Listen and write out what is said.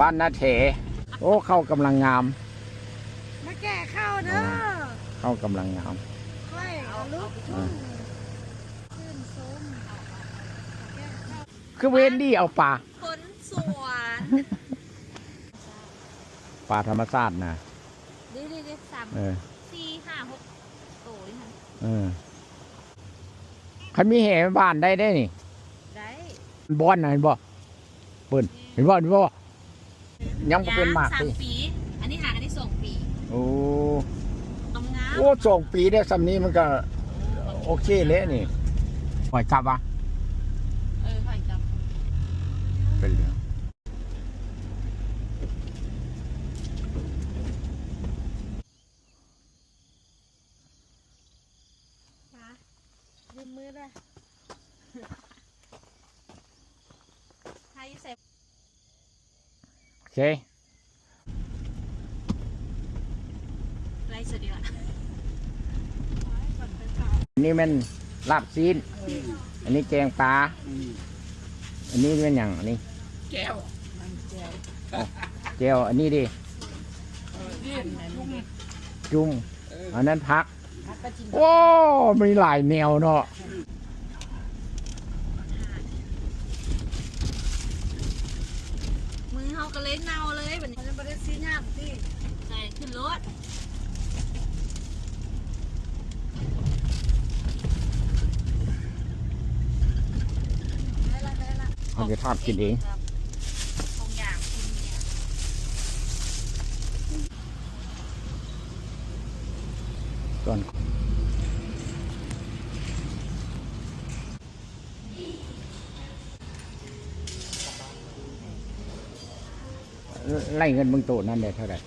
บ้านนาเถโอ้เข้ากำลังงามมาแก่ข้าวเด้อเข้ากำลังงามค่อยเอาลูกขึ้นส้มคือเวนดี้เอาปลาผลสวน ปลาธรรมชาตินะดิสาม4-5-6โตนี่ค่ะคันมีแห่บ้านได้นี่ได้บอนนะเห็นบ่เปิ้นเห็นบ่ยังบ่เป็นหมากสิ3 ปีอันนี้หางอันนี้2 ปีโอ้งาม โอ้2 ปีได้สำนี้มันก็โอเคเลยนี่ปล่อยกลับวะค่อยกลับเป็นเรื่องยืมมือได้ให้ใส่ โอเคไรสุดดีกว่าอันนี้มันลาบซีนอันนี้แกงปลาอันนี้เป็นอย่างอันนี้แก้วอันนี้ดิจุ่มอันนั้นพักโอ้มีหลายแนวเนาะมือเขาก็เล่นเนาเลยแบบนี้ มันจะไม่ได้ซีหน้าที่ ใส่ขึ้นรถเขาจะทอดกินเองของอย่างกินเนี่ยก่อนไล่เงินเบื้องต้นนั่นได้เท่าไหร่